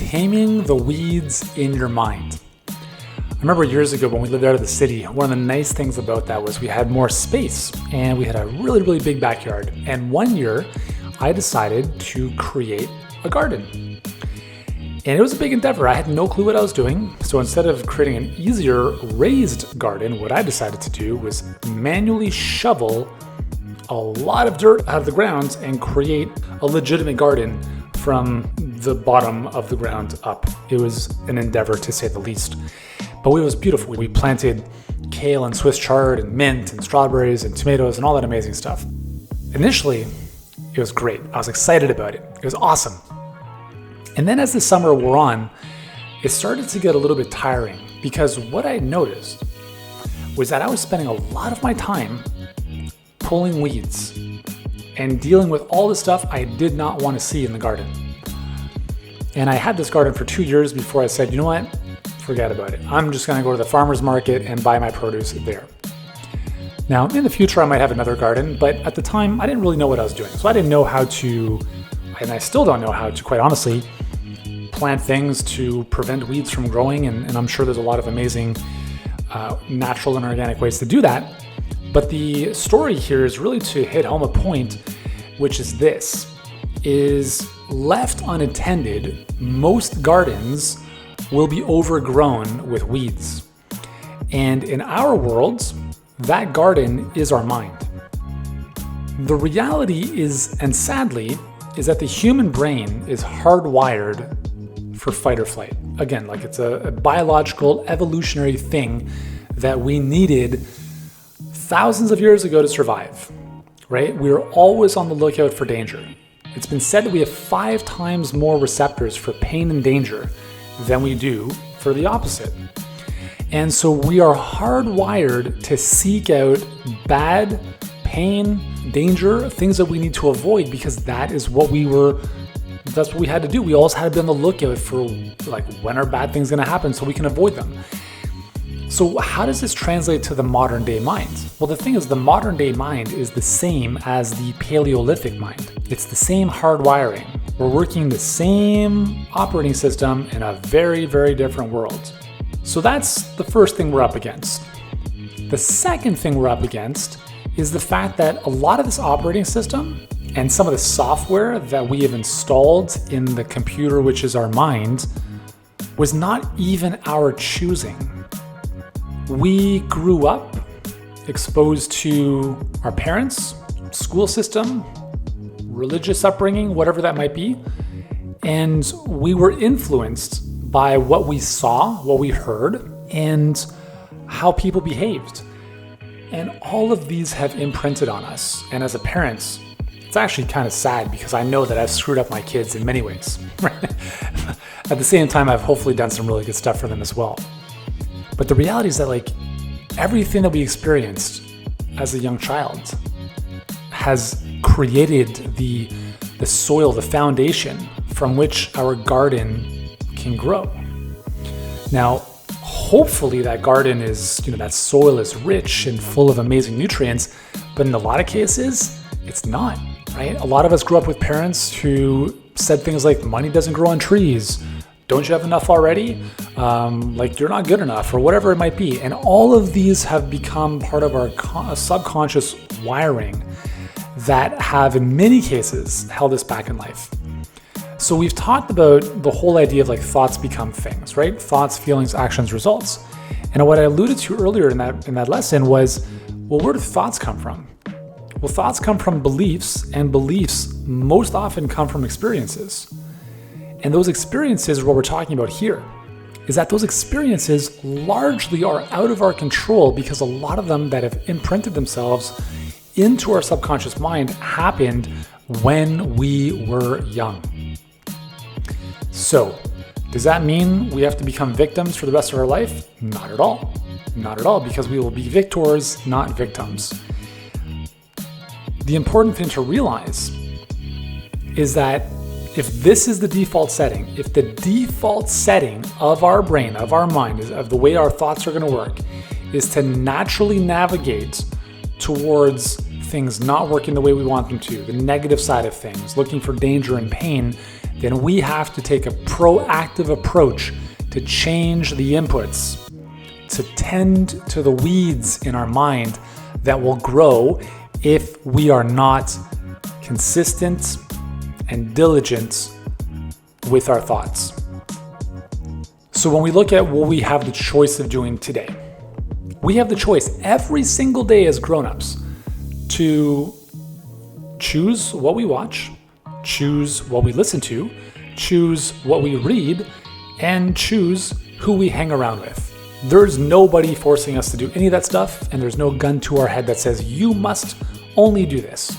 taming the weeds in your mind. I remember years ago when we lived out of the city, one of the nice things about that was we had more space and we had a really, really big backyard. And one year I decided to create a garden. And it was a big endeavor. I had no clue what I was doing. So instead of creating an easier raised garden, what I decided to do was manually shovel a lot of dirt out of the ground and create a legitimate garden from the bottom of the ground up. It was an endeavor to say the least. But it was beautiful. We planted kale and Swiss chard and mint and strawberries and tomatoes and all that amazing stuff. Initially, it was great. I was excited about it. It was awesome. And then as the summer wore on, it started to get a little bit tiring because what I noticed was that I was spending a lot of my time pulling weeds and dealing with all the stuff I did not want to see in the garden. And I had this garden for 2 years before I said, you know what? Forget about it. I'm just going to go to the farmer's market and buy my produce there. Now, in the future, I might have another garden, but at the time, I didn't really know what I was doing. So I didn't know how to, and I still don't know how to, quite honestly, plant things to prevent weeds from growing. And I'm sure there's a lot of amazing natural and organic ways to do that. But the story here is really to hit home a point, which is this, is left unattended, most gardens will be overgrown with weeds. And in our world, that garden is our mind. The reality is, and sadly, is that the human brain is hardwired for fight or flight. Again, like it's a biological, evolutionary thing that we needed thousands of years ago to survive, right? We're always on the lookout for danger. It's been said that we have 5 times more receptors for pain and danger than we do for the opposite. And so we are hardwired to seek out bad, pain, danger, things that we need to avoid because that's what we had to do. We always had to be on the lookout for like when are bad things going to happen so we can avoid them. So how does this translate to the modern day mind? Well, the thing is the modern day mind is the same as the Paleolithic mind. It's the same hardwiring. We're working the same operating system in a very, very different world. So that's the first thing we're up against. The second thing we're up against is the fact that a lot of this operating system and some of the software that we have installed in the computer, which is our mind, was not even our choosing. We grew up exposed to our parents, school system, religious upbringing, whatever that might be, and we were influenced by what we saw, what we heard, and how people behaved. And all of these have imprinted on us. And as a parent, it's actually kind of sad because I know that I've screwed up my kids in many ways. At the same time, I've hopefully done some really good stuff for them as well. But the reality is that like everything that we experienced as a young child has created the soil, the foundation from which our garden can grow. Now, hopefully that garden is, that soil is rich and full of amazing nutrients, but in a lot of cases, it's not, right? A lot of us grew up with parents who said things like, money doesn't grow on trees. Don't you have enough already? Like you're not good enough or whatever it might be. And all of these have become part of our subconscious wiring that have in many cases held us back in life. So we've talked about the whole idea of like thoughts become things, right? Thoughts, feelings, actions, results. And what I alluded to earlier in that lesson was, well, where do thoughts come from? Well, thoughts come from beliefs, and beliefs most often come from experiences. And those experiences are what we're talking about here, is that those experiences largely are out of our control because a lot of them that have imprinted themselves into our subconscious mind happened when we were young. So, does that mean we have to become victims for the rest of our life? Not at all. Not at all, because we will be victors, not victims. The important thing to realize is that if this is the default setting, if the default setting of our brain, of our mind, of the way our thoughts are going to work, is to naturally navigate towards things not working the way we want them to, the negative side of things, looking for danger and pain, then we have to take a proactive approach to change the inputs, to tend to the weeds in our mind that will grow if we are not consistent and diligent with our thoughts. So when we look at what we have the choice of doing today, we have the choice every single day as grown-ups to choose what we watch, choose what we listen to, choose what we read, and choose who we hang around with. There's nobody forcing us to do any of that stuff, and there's no gun to our head that says you must only do this.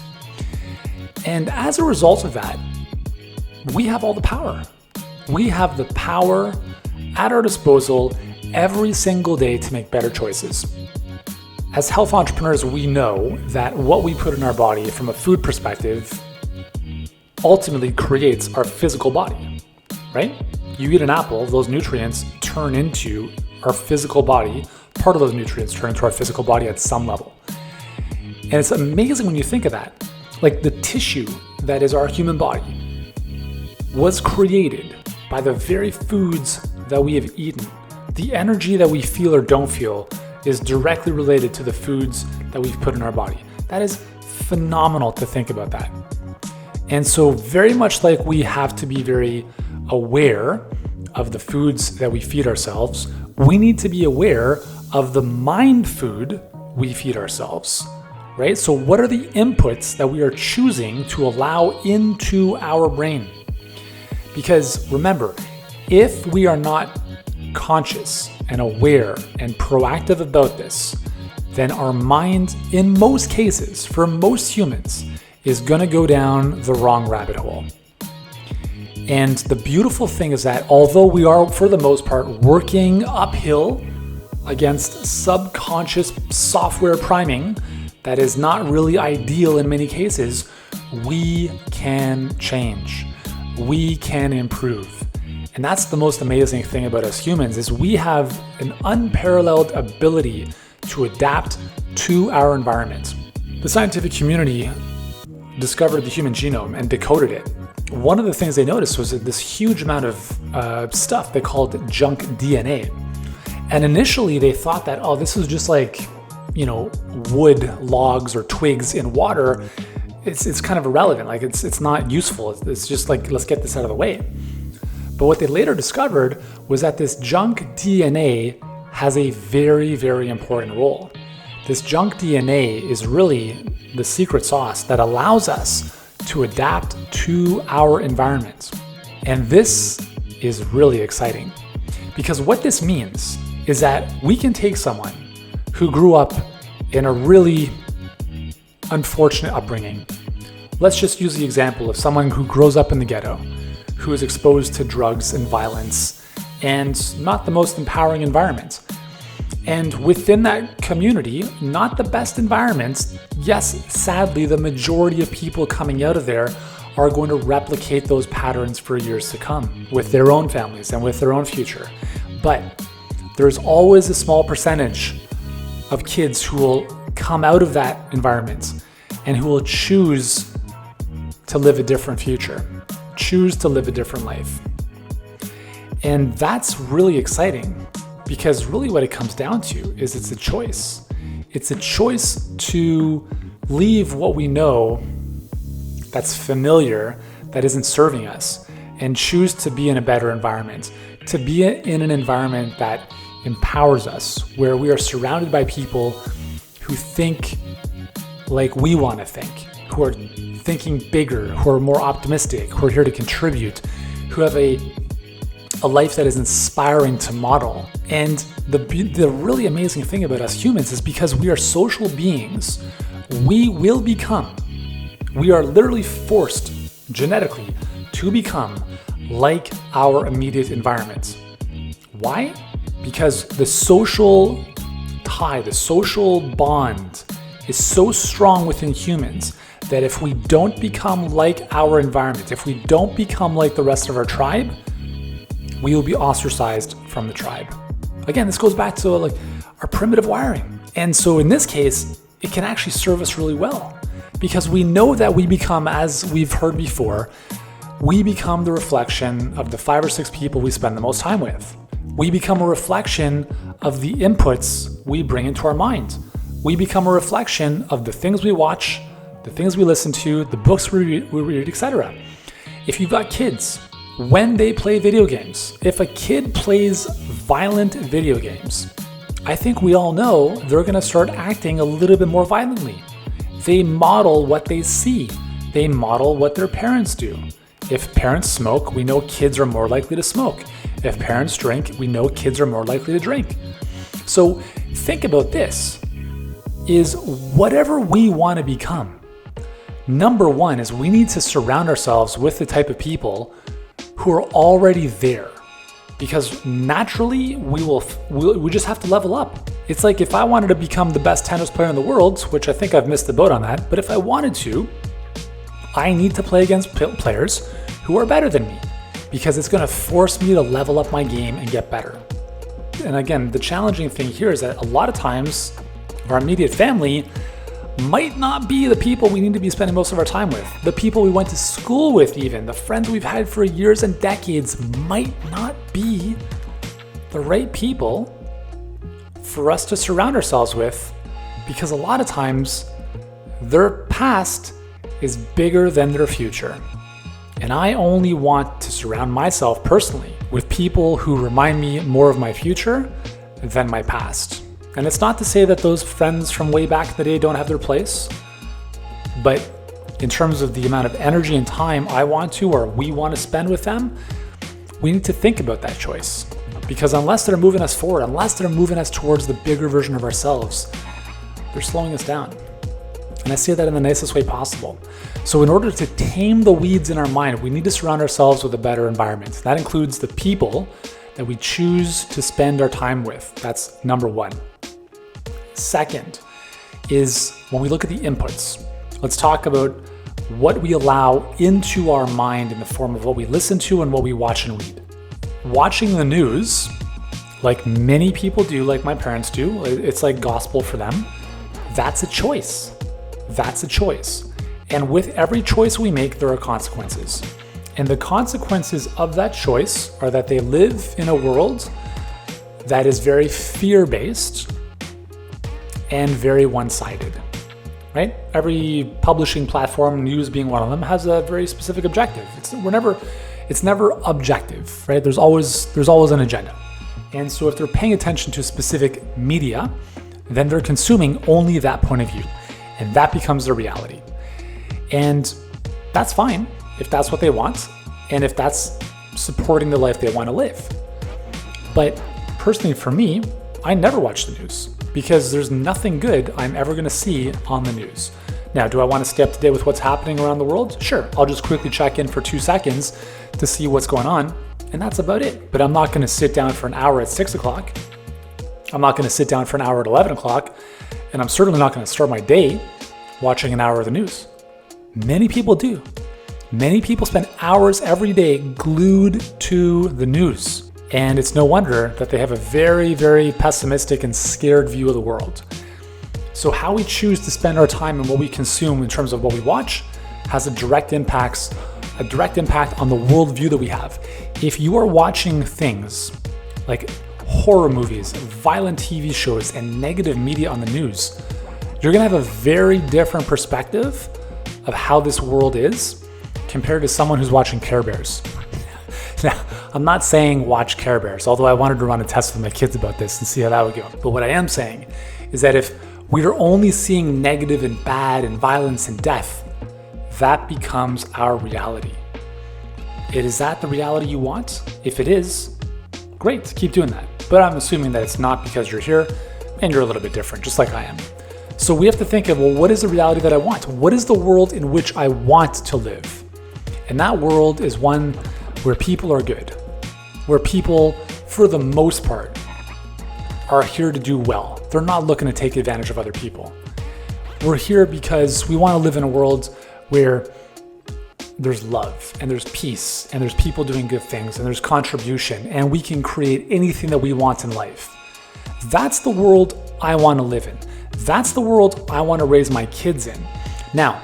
And as a result of that, we have all the power. We have the power at our disposal every single day to make better choices. As health entrepreneurs, we know that what we put in our body from a food perspective ultimately creates our physical body, right? You eat an apple, those nutrients turn into our physical body. Part of those nutrients turn into our physical body at some level. And it's amazing when you think of that. Like the tissue that is our human body was created by the very foods that we have eaten. The energy that we feel or don't feel is directly related to the foods that we've put in our body. That is phenomenal to think about that. And so very much like we have to be very aware of the foods that we feed ourselves, we need to be aware of the mind food we feed ourselves, right? So what are the inputs that we are choosing to allow into our brain? Because remember, if we are not conscious and aware and proactive about this, then our mind, in most cases, for most humans, is going to go down the wrong rabbit hole. And the beautiful thing is that although we are, for the most part, working uphill against subconscious software priming that is not really ideal in many cases, we can change. We can improve. And that's the most amazing thing about us humans is we have an unparalleled ability to adapt to our environment. The scientific community discovered the human genome and decoded it. One of the things they noticed was that this huge amount of stuff they called junk DNA. And initially they thought that, oh, this is just like, wood, logs, or twigs in water. It's kind of irrelevant. Like it's not useful. It's just like, let's get this out of the way. But what they later discovered was that this junk DNA has a very, very important role. This junk DNA is really the secret sauce that allows us to adapt to our environment. And this is really exciting because what this means is that we can take someone who grew up in a really unfortunate upbringing. Let's just use the example of someone who grows up in the ghetto, who is exposed to drugs and violence and not the most empowering environment. And within that community, not the best environments, yes, sadly, the majority of people coming out of there are going to replicate those patterns for years to come with their own families and with their own future. But there's always a small percentage of kids who will come out of that environment and who will choose to live a different future, choose to live a different life. And that's really exciting because really what it comes down to is it's a choice. It's a choice to leave what we know that's familiar, that isn't serving us, and choose to be in a better environment, to be in an environment that empowers us, where we are surrounded by people who think like we want to think, who are thinking bigger, who are more optimistic, who are here to contribute, who have a life that is inspiring to model. And the really amazing thing about us humans is because we are social beings, we are literally forced genetically to become like our immediate environment. Why? Because the social tie, the social bond is so strong within humans that if we don't become like our environment, if we don't become like the rest of our tribe, we will be ostracized from the tribe. Again, this goes back to like our primitive wiring. And so in this case, it can actually serve us really well because we know that we become, as we've heard before, we become the reflection of the 5 or 6 people we spend the most time with. We become a reflection of the inputs we bring into our mind. We become a reflection of the things we watch, the things we listen to, the books we read, etc. If you've got kids, when they play video games, if a kid plays violent video games, I think we all know they're going to start acting a little bit more violently. They model what they see. They model what their parents do. If parents smoke, we know kids are more likely to smoke. If parents drink, we know kids are more likely to drink. So think about this, is whatever we want to become, number one is we need to surround ourselves with the type of people who are already there. Because naturally, we just have to level up. It's like if I wanted to become the best tennis player in the world, which I think I've missed the boat on that, but if I wanted to, I need to play against players who are better than me, because it's going to force me to level up my game and get better. And again, the challenging thing here is that a lot of times our immediate family might not be the people we need to be spending most of our time with. The people we went to school with, even the friends we've had for years and decades, might not be the right people for us to surround ourselves with, because a lot of times their past is bigger than their future. And I only want to surround myself personally with people who remind me more of my future than my past. And it's not to say that those friends from way back in the day don't have their place, but in terms of the amount of energy and time I want to, or we want to spend with them, we need to think about that choice. Because unless they're moving us forward, unless they're moving us towards the bigger version of ourselves, they're slowing us down. And I say that in the nicest way possible. So in order to tame the weeds in our mind, we need to surround ourselves with a better environment. That includes the people that we choose to spend our time with. That's number one. Second is when we look at the inputs, let's talk about what we allow into our mind in the form of what we listen to and what we watch and read. Watching the news, like many people do, like my parents do, it's like gospel for them. That's a choice. That's a choice. And with every choice we make, there are consequences. And the consequences of that choice are that they live in a world that is very fear-based and very one-sided, right? Every publishing platform, news being one of them, has a very specific objective. It's never objective, right? There's always an agenda. And so if they're paying attention to specific media, then they're consuming only that point of view. And that becomes their reality. And that's fine if that's what they want, and if that's supporting the life they want to live. But personally for me, I never watch the news because there's nothing good I'm ever going to see on the news. Now, do I want to stay up to date with what's happening around the world? Sure, I'll just quickly check in for 2 seconds to see what's going on, and that's about it. But I'm not going to sit down for an hour at 6 o'clock. I'm not going to sit down for an hour at 11 o'clock, and I'm certainly not going to start my day watching an hour of the news. Many people do. Many people spend hours every day glued to the news. And it's no wonder that they have a very, very pessimistic and scared view of the world. So how we choose to spend our time and what we consume in terms of what we watch has a direct impact on the worldview that we have. If you are watching things like horror movies, violent TV shows, and negative media on the news, you're gonna have a very different perspective of how this world is compared to someone who's watching Care Bears. Now, I'm not saying watch Care Bears, although I wanted to run a test with my kids about this and see how that would go. But what I am saying is that if we are only seeing negative and bad and violence and death, that becomes our reality. Is that the reality you want? If it is, great, keep doing that. But I'm assuming that it's not because you're here and you're a little bit different, just like I am. So we have to think of, well, what is the reality that I want? What is the world in which I want to live? And that world is one where people are good, where people, for the most part, are here to do well. They're not looking to take advantage of other people. We're here because we want to live in a world where there's love and there's peace and there's people doing good things and there's contribution and we can create anything that we want in life. That's the world I want to live in. That's the world I want to raise my kids in. Now,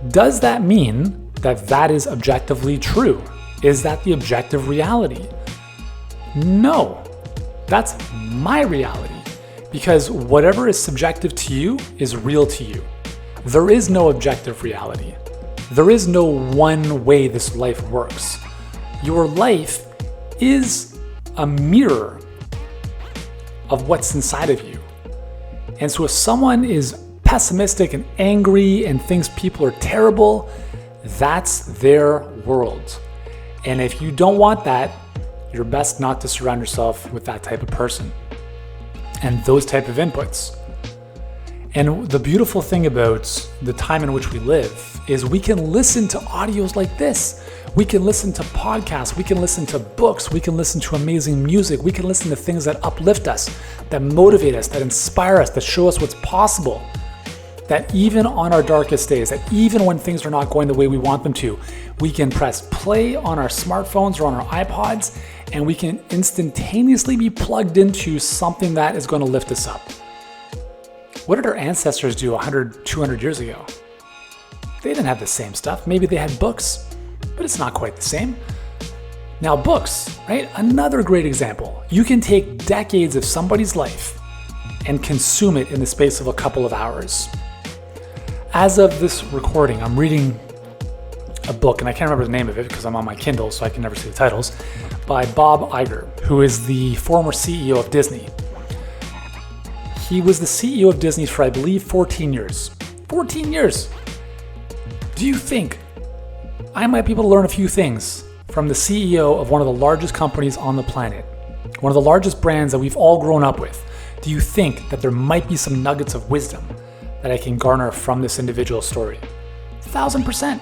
does that mean that that is objectively true. Is that the objective reality? No, that's my reality, because whatever is subjective to you is real to you. There is no objective reality. There is no one way this life works. Your life is a mirror of what's inside of you. And so if someone is pessimistic and angry and thinks people are terrible, that's their world. And if you don't want that, you're best not to surround yourself with that type of person and those type of inputs. And the beautiful thing about the time in which we live is we can listen to audios like this. We can listen to podcasts, we can listen to books, we can listen to amazing music, we can listen to things that uplift us, that motivate us, that inspire us, that show us what's possible. That even on our darkest days, that even when things are not going the way we want them to, we can press play on our smartphones or on our iPods, and we can instantaneously be plugged into something that is going to lift us up. What did our ancestors do 100, 200 years ago? They didn't have the same stuff. Maybe they had books, but it's not quite the same. Now books, right? Another great example. You can take decades of somebody's life and consume it in the space of a couple of hours. As of this recording, I'm reading a book, and I can't remember the name of it because I'm on my Kindle, so I can never see the titles, by Bob Iger, who is the former CEO of Disney. He was the CEO of Disney for, I believe, 14 years. 14 years! Do you think I might be able to learn a few things from the CEO of one of the largest companies on the planet, one of the largest brands that we've all grown up with? Do you think that there might be some nuggets of wisdom that I can garner from this individual story? 1,000%,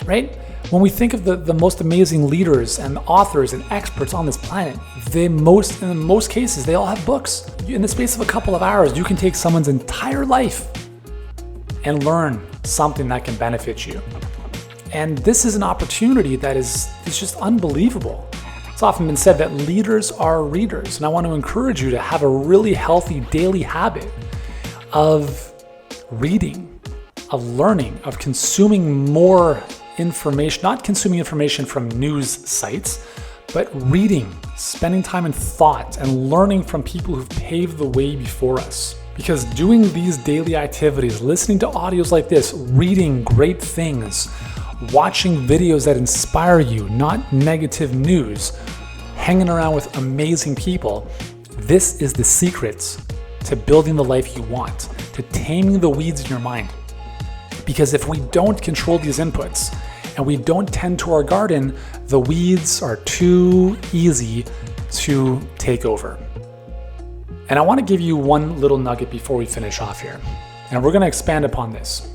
right? When we think of the most amazing leaders and authors and experts on this planet, in most cases, they all have books. In the space of a couple of hours, you can take someone's entire life and learn something that can benefit you. And this is an opportunity that is just unbelievable. It's often been said that leaders are readers, and I want to encourage you to have a really healthy daily habit of reading, of learning, of consuming more information, not consuming information from news sites, but reading, spending time in thought, and learning from people who've paved the way before us. Because doing these daily activities, listening to audios like this, reading great things, watching videos that inspire you, not negative news, hanging around with amazing people, this is the secret to building the life you want, to taming the weeds in your mind. Because if we don't control these inputs and we don't tend to our garden, the weeds are too easy to take over. And I want to give you one little nugget before we finish off here. And we're going to expand upon this.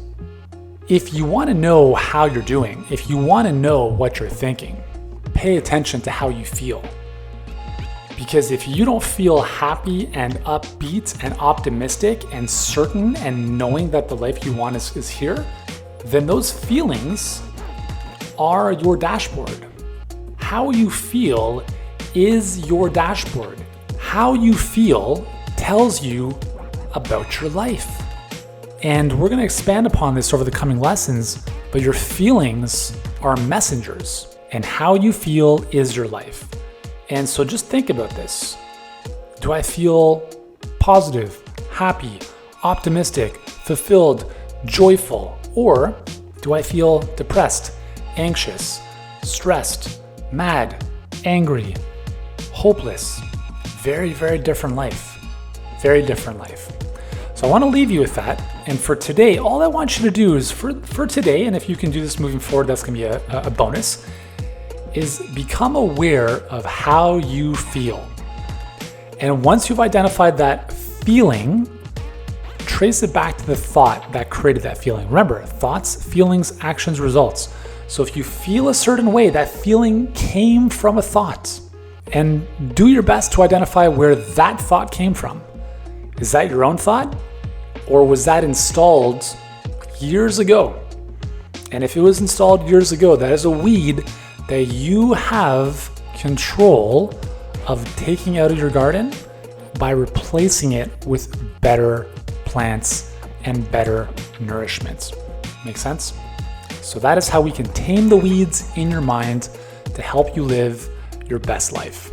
If you want to know how you're doing, if you want to know what you're thinking, pay attention to how you feel. Because if you don't feel happy and upbeat and optimistic and certain and knowing that the life you want is here, then those feelings are your dashboard. How you feel is your dashboard. How you feel tells you about your life. And we're going to expand upon this over the coming lessons, but your feelings are messengers, and how you feel is your life. And so just think about this. Do I feel positive, happy, optimistic, fulfilled, joyful? Or do I feel depressed, anxious, stressed, mad, angry, hopeless? Very, very different life. Very different life. So I want to leave you with that. And for today, all I want you to do is for today, and if you can do this moving forward, that's going to be a bonus, is become aware of how you feel. And once you've identified that feeling, trace it back to the thought that created that feeling. Remember, thoughts, feelings, actions, results. So if you feel a certain way, that feeling came from a thought. And do your best to identify where that thought came from. Is that your own thought? Or was that installed years ago? And if it was installed years ago, that is a weed that you have control of taking out of your garden by replacing it with better plants and better nourishments. Make sense? So that is how we can tame the weeds in your mind to help you live your best life.